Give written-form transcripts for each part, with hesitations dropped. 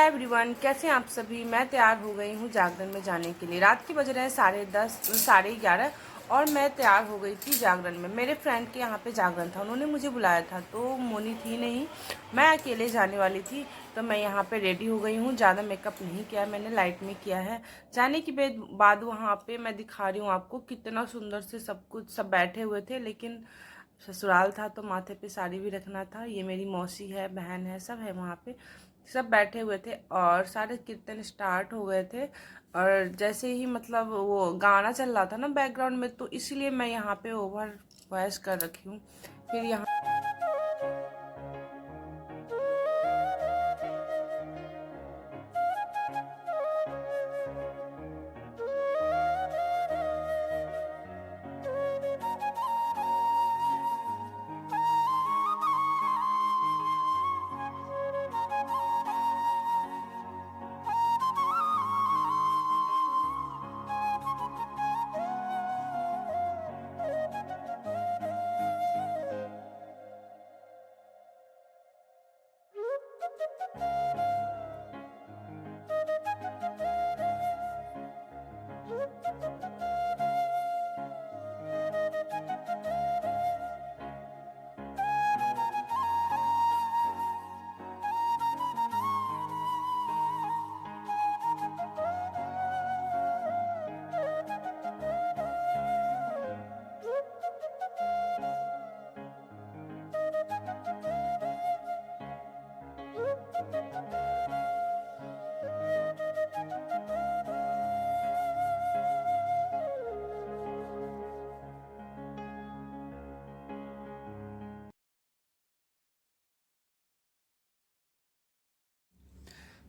Hi everyone, कैसे हैं आप सभी। मैं तैयार हो गई हूँ जागरण में जाने के लिए। रात के बज रहे हैं 10:30 11:30 और मैं तैयार हो गई थी जागरण में। मेरे फ्रेंड के यहाँ पे जागरण था, उन्होंने मुझे बुलाया था, तो मोनी थी नहीं, मैं अकेले जाने वाली थी। तो मैं यहाँ पे रेडी हो गई हूँ। ज़्यादा मेकअप नहीं किया, मैंने लाइट में किया है। जाने के बाद वहाँ पे मैं दिखा रही हूँ आपको कितना सुंदर से सब कुछ, सब बैठे हुए थे। लेकिन ससुराल था तो माथे पे साड़ी भी रखना था। ये मेरी मौसी है, बहन है, सब है वहाँ पे, सब बैठे हुए थे और सारे कीर्तन स्टार्ट हो गए थे। और जैसे ही मतलब वो गाना चल रहा था ना बैकग्राउंड में, तो इसलिए मैं यहाँ पे ओवर वॉइस कर रखी हूँ। फिर यहाँ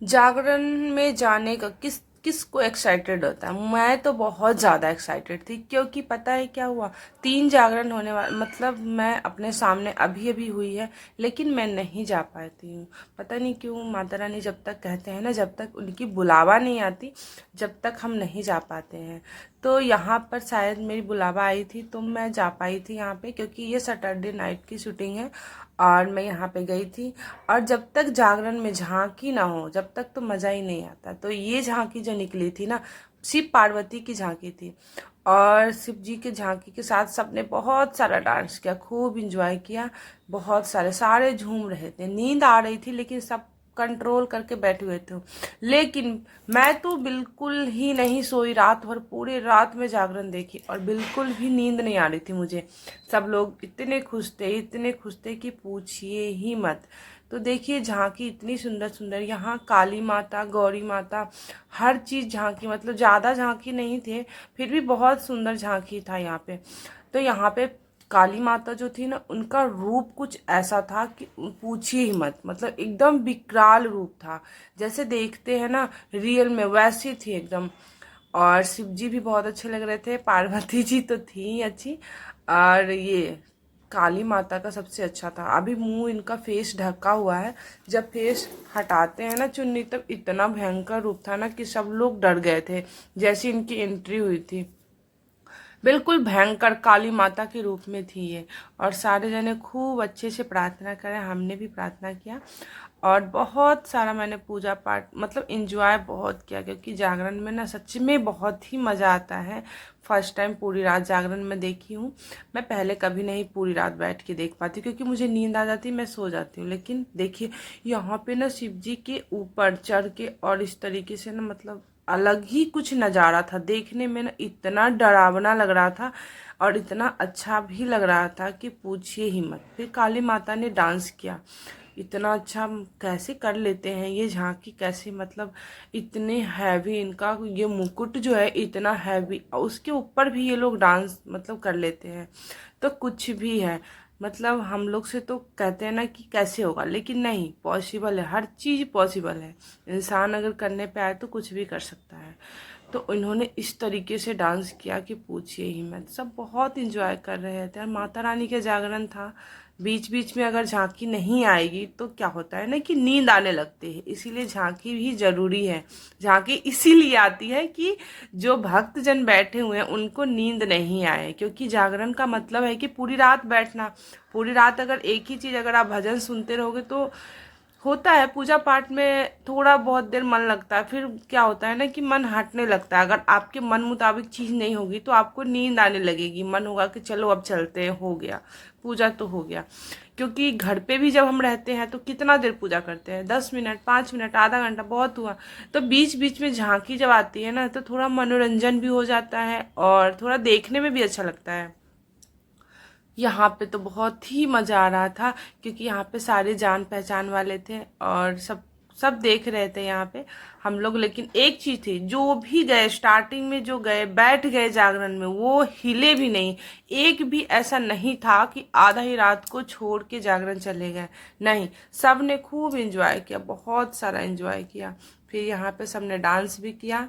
जागरण में जाने का किसको एक्साइटेड होता है। मैं तो बहुत ज़्यादा एक्साइटेड थी, क्योंकि पता है क्या हुआ, 3 जागरण होने वाला, मतलब मैं अपने सामने अभी अभी हुई है, लेकिन मैं नहीं जा पाती हूँ। पता नहीं क्यों, माता रानी जब तक कहते हैं ना, जब तक उनकी बुलावा नहीं आती, जब तक हम नहीं जा पाते हैं। तो यहाँ पर शायद मेरी बुलावा आई थी तो मैं जा पाई थी यहाँ पे, क्योंकि ये सैटरडे नाइट की शूटिंग है और मैं यहाँ पे गई थी। और जब तक जागरण में झांकी ना हो, जब तक तो मज़ा ही नहीं आता। तो ये झांकी जो निकली थी ना, शिव पार्वती की झांकी थी, और शिव जी की झांकी के साथ सबने बहुत सारा डांस किया, खूब इंजॉय किया। बहुत सारे झूम रहे थे। नींद आ रही थी लेकिन सब कंट्रोल करके बैठे हुए थे। लेकिन मैं तो बिल्कुल ही नहीं सोई, रात भर पूरी रात में जागरण देखी और बिल्कुल भी नींद नहीं आ रही थी मुझे। सब लोग इतने खुश थे कि पूछिए ही मत। तो देखिए झांकी इतनी सुंदर सुंदर, यहाँ काली माता, गौरी माता, हर चीज़ झांकी, मतलब ज़्यादा झांकी नहीं थे, फिर भी बहुत सुंदर झांकी था यहाँ पे। तो यहाँ पे काली माता जो थी ना, उनका रूप कुछ ऐसा था कि पूछिए ही मत, मतलब एकदम विकराल रूप था। जैसे देखते हैं ना रियल में, वैसी थी एकदम। और शिव जी भी बहुत अच्छे लग रहे थे, पार्वती जी तो थी ही अच्छी, और ये काली माता का सबसे अच्छा था। अभी मुंह इनका फेस ढका हुआ है, जब फेस हटाते हैं ना चुन्नी, तब इतना भयंकर रूप था ना कि सब लोग डर गए थे जैसी इनकी एंट्री हुई थी। बिल्कुल भयंकर काली माता के रूप में थी ये। और सारे जने खूब अच्छे से प्रार्थना करें, हमने भी प्रार्थना किया और बहुत सारा मैंने पूजा पाठ, मतलब इंजॉय बहुत किया, क्योंकि जागरण में ना सच में बहुत ही मज़ा आता है। फर्स्ट टाइम पूरी रात जागरण में देखी हूँ। मैं पहले कभी नहीं पूरी रात बैठ के देख पाती, क्योंकि मुझे नींद आ जाती, मैं सो जाती हूँ। लेकिन देखिए यहाँ पे ना शिव जी के ऊपर चढ़ के और इस तरीके से ना, मतलब अलग ही कुछ नज़ारा था देखने में ना, इतना डरावना लग रहा था और इतना अच्छा भी लग रहा था कि पूछिए ही मत। फिर काली माता ने डांस किया, इतना अच्छा हम कैसे कर लेते हैं ये झांकी, कैसे, मतलब इतने हैवी इनका ये मुकुट जो है, इतना हैवी, उसके ऊपर भी ये लोग डांस मतलब कर लेते हैं। तो कुछ भी है, मतलब हम लोग से तो कहते हैं ना कि कैसे होगा, लेकिन नहीं, पॉसिबल है, हर चीज़ पॉसिबल है। इंसान अगर करने पे आए तो कुछ भी कर सकता है। तो उन्होंने इस तरीके से डांस किया कि पूछिए ही मत। सब बहुत इंजॉय कर रहे थे और माता रानी के जागरण था। बीच बीच में अगर झांकी नहीं आएगी तो क्या होता है ना कि नींद आने लगती है, इसीलिए झांकी भी जरूरी है। झांकी इसीलिए आती है कि जो भक्तजन बैठे हुए हैं उनको नींद नहीं आए, क्योंकि जागरण का मतलब है कि पूरी रात बैठना। पूरी रात अगर एक ही चीज़, अगर आप भजन सुनते रहोगे तो होता है पूजा पाठ में थोड़ा बहुत देर मन लगता है, फिर क्या होता है ना कि मन हटने लगता है। अगर आपके मन मुताबिक चीज़ नहीं होगी तो आपको नींद आने लगेगी, मन होगा कि चलो अब चलते हैं, हो गया पूजा तो हो गया। क्योंकि घर पे भी जब हम रहते हैं तो कितना देर पूजा करते हैं, 10 मिनट, 5 मिनट, आधा घंटा बहुत हुआ। तो बीच बीच में झांकी जब आती है ना तो थोड़ा मनोरंजन भी हो जाता है और थोड़ा देखने में भी अच्छा लगता है। यहाँ पे तो बहुत ही मज़ा आ रहा था क्योंकि यहाँ पे सारे जान पहचान वाले थे और सब सब देख रहे थे यहाँ पे हम लोग। लेकिन एक चीज़ थी, जो भी गए स्टार्टिंग में, जो गए बैठ गए जागरण में, वो हिले भी नहीं। एक भी ऐसा नहीं था कि आधा ही रात को छोड़ के जागरण चले गए, नहीं, सब ने खूब एंजॉय किया, बहुत सारा एंजॉय किया। फिर यहाँ पे सब ने डांस भी किया,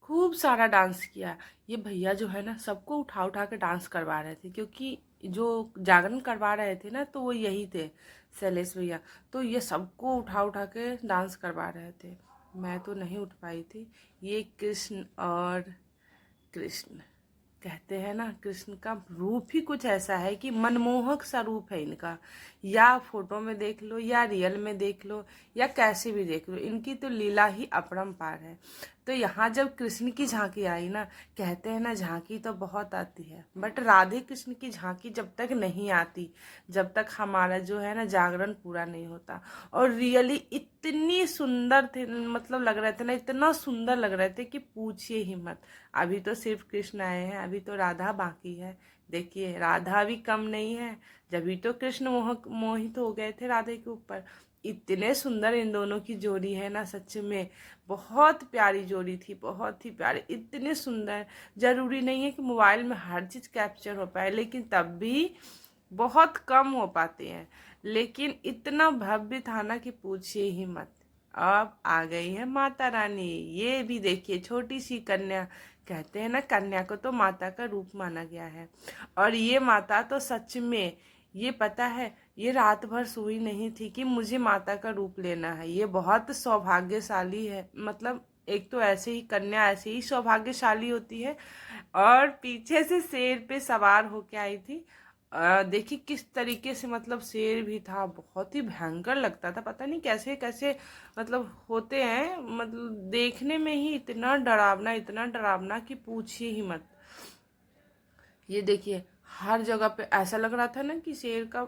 खूब सारा डांस किया। ये भैया जो है ना सबको उठा उठा के डांस करवा रहे थे, क्योंकि जो जागरण करवा रहे थे ना तो वो यही थे, शैलेश भैया। तो ये सबको उठा उठा के डांस करवा रहे थे। मैं तो नहीं उठ पाई थी। ये कृष्ण और कृष्ण कहते हैं ना, कृष्ण का रूप ही कुछ ऐसा है कि मनमोहक सा रूप है इनका। या फोटो में देख लो या रियल में देख लो या कैसे भी देख लो, इनकी तो लीला ही अपरंपार है। तो यहाँ जब कृष्ण की झांकी आई ना, कहते हैं ना झांकी तो बहुत आती है, बट राधे कृष्ण की झांकी जब तक नहीं आती, जब तक हमारा जो है ना जागरण पूरा नहीं होता। और रियली इतनी सुंदर थे, मतलब लग रहे थे ना, इतना सुंदर लग रहे थे कि पूछिए ही मत। अभी तो सिर्फ कृष्ण आए हैं, अभी तो राधा बाकी है। देखिए राधा भी कम नहीं है, जब तो कृष्ण मोहित हो गए थे राधे के ऊपर। इतने सुंदर इन दोनों की जोड़ी है ना, सच में बहुत प्यारी जोड़ी थी, बहुत ही प्यारी, इतने सुंदर। जरूरी नहीं है कि मोबाइल में हर चीज़ कैप्चर हो पाए, लेकिन तब भी बहुत कम हो पाते हैं। लेकिन इतना भव्य था ना कि पूछिए ही मत। अब आ गई है माता रानी, ये भी देखिए छोटी सी कन्या। कहते हैं ना कन्या को तो माता का रूप माना गया है, और ये माता तो सच में, ये पता है, ये रात भर सोई नहीं थी कि मुझे माता का रूप लेना है। ये बहुत सौभाग्यशाली है, मतलब एक तो ऐसे ही कन्या ऐसे ही सौभाग्यशाली होती है। और पीछे से शेर पे सवार होके आई थी। देखिए किस तरीके से, मतलब शेर भी था, बहुत ही भयंकर लगता था, पता नहीं कैसे कैसे मतलब होते हैं, मतलब देखने में ही इतना डरावना, इतना डरावना कि पूछिए ही मत। ये देखिए हर जगह पे ऐसा लग रहा था ना कि शेर का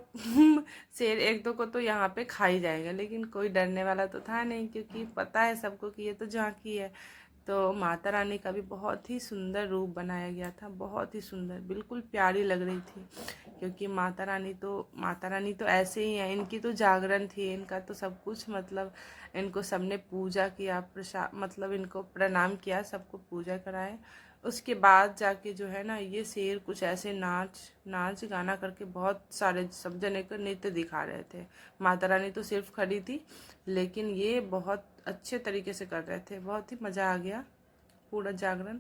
शेर एक दो को तो यहाँ पे खा ही जाएगा, लेकिन कोई डरने वाला तो था नहीं, क्योंकि पता है सबको कि ये तो झांकी है। तो माता रानी का भी बहुत ही सुंदर रूप बनाया गया था, बहुत ही सुंदर, बिल्कुल प्यारी लग रही थी। क्योंकि माता रानी तो ऐसे ही हैं, इनकी तो जागरण थी, इनका तो सब कुछ, मतलब इनको सबने पूजा किया, प्रसाद, मतलब इनको प्रणाम किया, सबको पूजा कराए। उसके बाद जाके जो है ना, ये शेर कुछ ऐसे नाच गाना करके बहुत सारे सब जने को नृत्य दिखा रहे थे। माता रानी तो सिर्फ खड़ी थी, लेकिन ये बहुत अच्छे तरीके से कर रहे थे, बहुत ही मज़ा आ गया पूरा जागरण।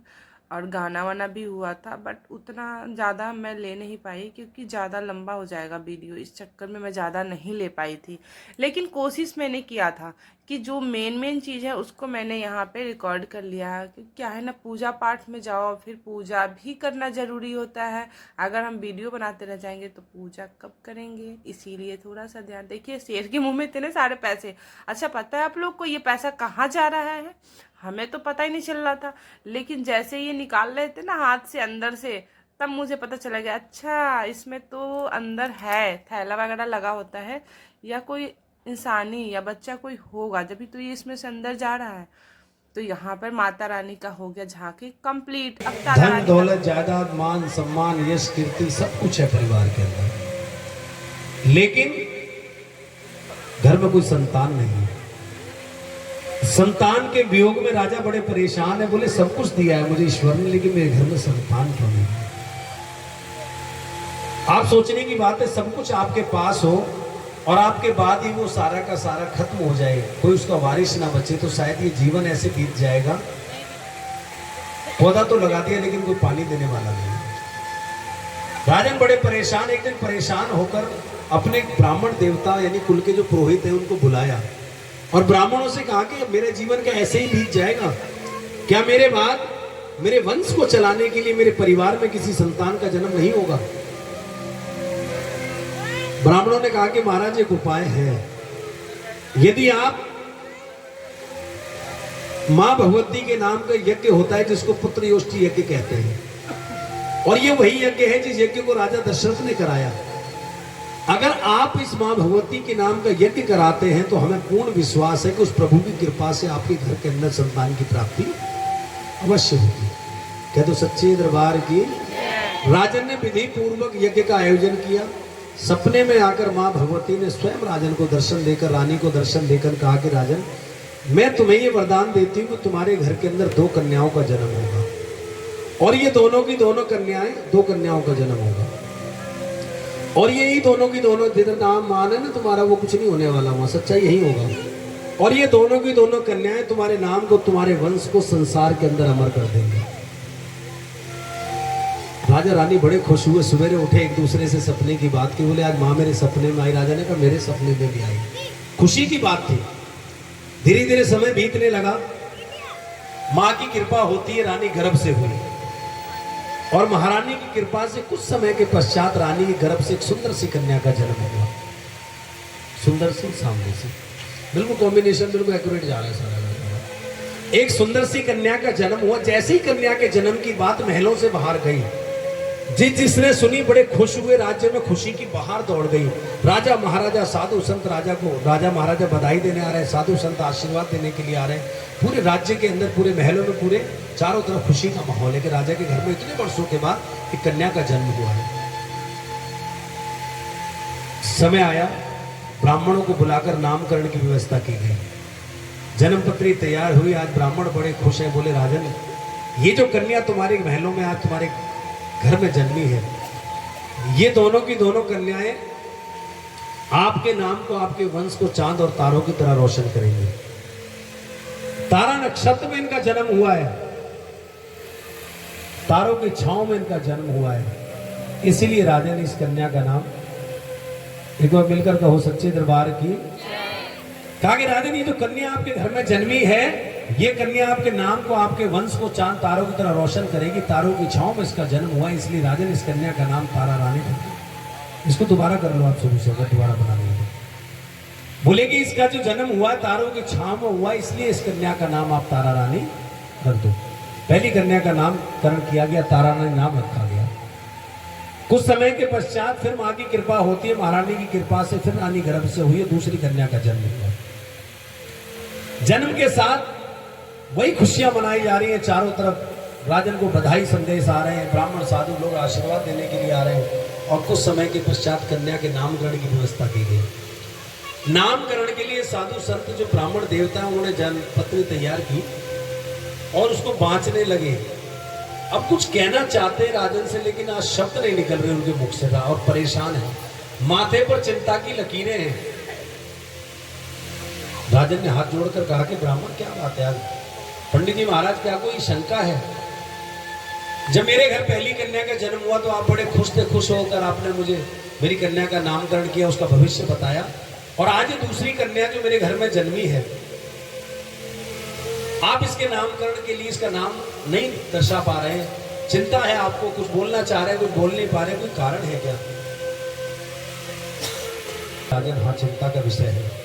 और गाना वाना भी हुआ था, बट उतना ज़्यादा मैं ले नहीं पाई क्योंकि ज़्यादा लंबा हो जाएगा वीडियो, इस चक्कर में मैं ज़्यादा नहीं ले पाई थी। लेकिन कोशिश मैंने किया था कि जो मेन चीज़ है उसको मैंने यहाँ पे रिकॉर्ड कर लिया है। क्योंकि क्या है ना, पूजा पाठ में जाओ फिर पूजा भी करना ज़रूरी होता है। अगर हम वीडियो बनाते रह जाएंगे तो पूजा कब करेंगे, इसीलिए थोड़ा सा ध्यान। देखिए शेर के मुँह में इतने सारे पैसे। अच्छा पता है आप लोग को ये पैसा कहाँ जा रहा है? हमें तो पता ही नहीं चल रहा था, लेकिन जैसे ये निकाल रहे थे ना हाथ से अंदर से, तब मुझे पता चला गया, अच्छा इसमें तो अंदर है, थैला वगैरह लगा होता है, या कोई इंसानी या बच्चा कोई होगा, जब तो ये इसमें से अंदर जा रहा है। तो यहाँ पर माता रानी का हो गया झांकी कंप्लीट। अब तारा धन रानी दौलत जायदाद मान सम्मान यश कीर्ति सब कुछ है परिवार के अंदर, लेकिन घर में कोई संतान नहीं है। संतान के वियोग में राजा बड़े परेशान है, बोले सब कुछ दिया है मुझे ईश्वर ने, लेकिन मेरे घर में संतान क्यों नहीं? आप सोचने की बात है, सब कुछ आपके पास हो और आपके बाद ही वो सारा का सारा खत्म हो जाए, कोई उसका वारिस ना बचे, तो शायद ये जीवन ऐसे बीत जाएगा। पौधा तो लगा दिया लेकिन कोई पानी देने वाला नहीं। राजन बड़े परेशान, एक दिन परेशान होकर अपने ब्राह्मण देवता यानी कुल के जो पुरोहित है उनको बुलाया और ब्राह्मणों से कहा कि मेरे जीवन का ऐसे ही बीत जाएगा क्या? मेरे बाद मेरे वंश को चलाने के लिए मेरे परिवार में किसी संतान का जन्म नहीं होगा? ब्राह्मणों ने कहा कि महाराज एक उपाय है। यदि आप मां भगवती के नाम का यज्ञ होता है जिसको पुत्र योष्टि यज्ञ कहते हैं, और ये वही यज्ञ है जिस यज्ञ को राजा दशरथ ने कराया। अगर आप इस मां भगवती के नाम का यज्ञ कराते हैं तो हमें पूर्ण विश्वास है कि उस प्रभु की कृपा से आपके घर के अंदर संतान की प्राप्ति अवश्य होगी। कह दो सच्चे दरबार की। राजन ने विधि पूर्वक यज्ञ का आयोजन किया। सपने में आकर मां भगवती ने स्वयं राजन को दर्शन देकर, रानी को दर्शन देकर कहा कि राजन, मैं तुम्हें ये वरदान देती हूँ कि तुम्हारे घर के अंदर 2 कन्याओं का जन्म होगा, और ये दोनों की दोनों कन्याएं, 2 कन्याओं का जन्म होगा, और यही दोनों की दोनों, जिधर नाम मान है ना तुम्हारा, वो कुछ नहीं होने वाला, वहां सच्चाई यही होगा। और ये दोनों की दोनों कन्याएं तुम्हारे नाम को, तुम्हारे वंश को संसार के अंदर अमर कर देंगे। राजा रानी बड़े खुश हुए। सवेरे उठे, एक दूसरे से सपने की बात की। बोले आज माँ मेरे सपने में आई। राजा ने कहा मेरे सपने में भी आई। खुशी की बात थी। धीरे धीरे समय बीतने लगा। माँ की कृपा होती है, रानी गर्भ से हुई, और महारानी की कृपा से कुछ समय के पश्चात रानी के गर्भ से एक सुंदर सी कन्या का जन्म हुआ। सुंदर सी, सामने से, बिल्कुल कॉम्बिनेशन बिल्कुल एक्यूरेट जा रहा है सारा। एक सुंदर सी कन्या का जन्म हुआ। जैसे ही कन्या के जन्म की बात महलों से बाहर गई, जिसने सुनी बड़े खुश हुए। राज्य में खुशी की बहार दौड़ गई। राजा महाराजा, साधु संत राजा महाराजा बधाई देने आ रहे हैं, साधु संत आशीर्वाद देने के लिए आ रहे हैं। पूरे राज्य के अंदर, पूरे महलों में, पूरे चारों तरफ खुशी का माहौल है कि राजा के घर में इतने वर्षों के बाद एक कन्या का जन्म हुआ है। समय आया, ब्राह्मणों को बुलाकर नामकरण की व्यवस्था की गई। जन्मपत्री तैयार हुई। आज ब्राह्मण बड़े खुश हैं। बोले राजन, ये जो कन्या तुम्हारे महलों में आज तुम्हारे घर में जन्मी है, ये दोनों की दोनों कन्याएं आपके नाम को, आपके वंश को चांद और तारों की तरह रोशन करेंगे। तारा नक्षत्र में इनका जन्म हुआ है, तारों की छांव में इनका जन्म हुआ है। इसीलिए राजा ने इस कन्या का नाम, एक बार मिलकर कहो सच्चे दरबार की। कहा कि राजन, ये जो कन्या आपके घर में जन्मी है, ये कन्या आपके नाम को, आपके वंश को चांद तारों की तरह रोशन करेगी। तारों की छांव में इसका जन्म हुआ, इसलिए राजन इस कन्या का नाम तारा रानी रख दिया। इसको दोबारा कर लो आप शुरू से, अगर दोबारा बना लेंगे। बोले कि इसका जो जन्म हुआ तारों की छांव में हुआ, इसलिए इस कन्या का नाम आप तारा रानी रख दो। पहली कन्या का नामकरण किया गया, तारा रानी नाम रखा गया। कुछ समय के पश्चात फिर माँ की कृपा होती है, महारानी की कृपा से फिर रानी गर्भ से हुई, दूसरी कन्या का जन्म हुआ। जन्म के साथ वही खुशियां मनाई जा रही हैं चारों तरफ। राजन को बधाई संदेश आ रहे हैं, ब्राह्मण साधु लोग आशीर्वाद देने के लिए आ रहे हैं। और कुछ समय के पश्चात कन्या के नामकरण की व्यवस्था की गई। नामकरण के लिए साधु संत जो ब्राह्मण देवता हैं, उन्होंने जन्म पत्री तैयार की और उसको बांचने लगे। अब कुछ कहना चाहते हैं राजन से, लेकिन आज शब्द नहीं निकल रहे उनके मुख से, और परेशान है, माथे पर चिंता की लकीरें हैं। राजन ने हाथ जोड़कर कहा कि ब्राह्मण क्या बात है, आज पंडित जी महाराज क्या कोई शंका है? जब मेरे घर पहली कन्या का जन्म हुआ तो आप बड़े खुश थे, खुश होकर आपने मुझे मेरी कन्या का नामकरण किया, उसका भविष्य बताया, और आज ये दूसरी कन्या जो मेरे घर में जन्मी है, आप इसके नामकरण के लिए इसका नाम नहीं दर्शा पा रहे हैं, चिंता है आपको, कुछ बोलना चाह रहे हैं, कुछ बोल नहीं पा रहे, कोई कारण है क्या? राजन, हाँ चिंता का विषय है।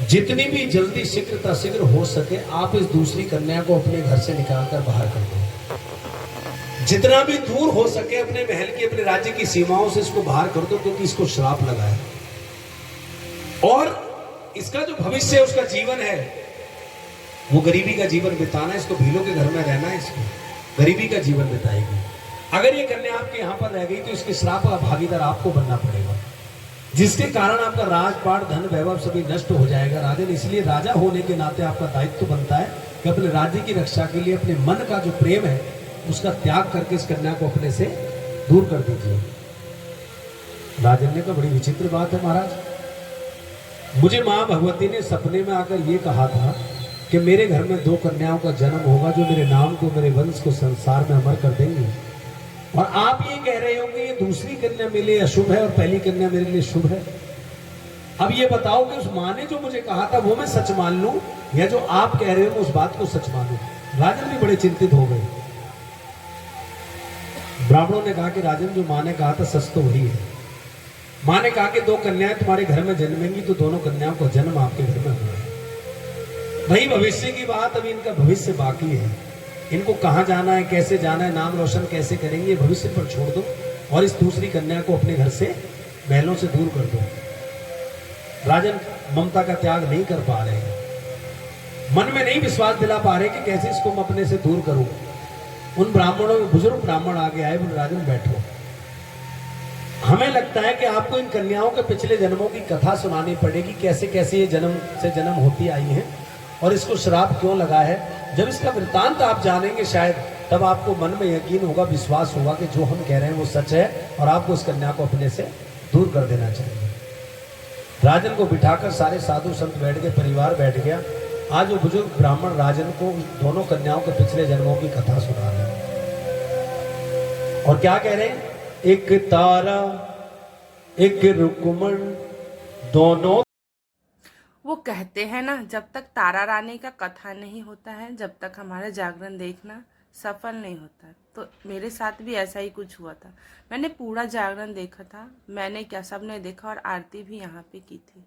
जितनी भी जल्दी शीघ्र हो सके आप इस दूसरी कन्या को अपने घर से निकालकर बाहर कर दो। जितना भी दूर हो सके अपने महल की, अपने राज्य की सीमाओं से इसको बाहर कर दो, क्योंकि इसको श्राप लगा है। और इसका जो भविष्य है, उसका जीवन है, वो गरीबी का जीवन बिताना है। इसको भीलों के घर में रहना है, इसको गरीबी का जीवन बिताएगी। अगर ये कन्या आपके यहाँ पर रह गई तो इसके श्राप का भागीदार आपको बनना पड़ेगा, जिसके कारण आपका राजपाट, धन, वैभव सभी नष्ट हो जाएगा। राजन, इसलिए राजा होने के नाते आपका दायित्व बनता है कि अपने राज्य की रक्षा के लिए अपने मन का जो प्रेम है उसका त्याग करके इस कन्या को अपने से दूर कर दीजिए। राजन ने कहा बड़ी विचित्र बात है महाराज, मुझे माँ भगवती ने सपने में आकर ये कहा था कि मेरे घर में 2 कन्याओं का जन्म होगा जो मेरे नाम को, मेरे वंश को संसार में अमर कर देंगी। और आप ये कह रहे हो कि ये दूसरी कन्या मेरे लिए अशुभ है और पहली कन्या मेरे लिए शुभ है। अब ये बताओ कि उस माँ ने जो मुझे कहा था वो मैं सच मान लूं, या जो आप कह रहे हो उस बात को सच मानूं? राजन भी बड़े चिंतित हो गए। ब्राह्मणों ने कहा कि राजन, जो माँ ने कहा था सच तो वही है, माँ ने कहा कि 2 कन्याएं तुम्हारे घर में जन्मेंगी, तो दोनों कन्याओं को जन्म आपके घर में हुआ है। वही भविष्य की बात, अभी इनका भविष्य बाकी है। इनको कहाँ जाना है, कैसे जाना है, नाम रोशन कैसे करेंगे, भविष्य पर छोड़ दो और इस दूसरी कन्या को अपने घर से, महलों से दूर कर दो। राजन ममता का त्याग नहीं कर पा रहे हैं, मन में नहीं विश्वास दिला पा रहे कि कैसे इसको मैं अपने से दूर करूं। उन ब्राह्मणों में बुजुर्ग ब्राह्मण आगे आए, बोले राजन बैठो, हमें लगता है कि आपको इन कन्याओं के पिछले जन्मों की कथा सुनानी पड़ेगी, कैसे कैसे ये जन्म से जन्म होती आई है और इसको श्राप क्यों लगा है। जब इसका वृत्तांत आप जानेंगे शायद तब आपको मन में यकीन होगा, विश्वास होगा कि जो हम कह रहे हैं वो सच है और आपको इस कन्या को अपने से दूर कर देना चाहिए। राजन को बिठाकर सारे साधु संत बैठ गए, परिवार बैठ गया। आज वो बुजुर्ग ब्राह्मण राजन को दोनों कन्याओं के पिछले जन्मों की कथा सुना रहे हैं और क्या कह रहे हैं, एक तारा एक रुक्मण दोनों। वो कहते हैं ना, जब तक तारा रानी का कथा नहीं होता है, जब तक हमारा जागरण देखना सफल नहीं होता। तो मेरे साथ भी ऐसा ही कुछ हुआ था। मैंने पूरा जागरण देखा था, मैंने क्या सबने देखा और आरती भी यहाँ पे की थी।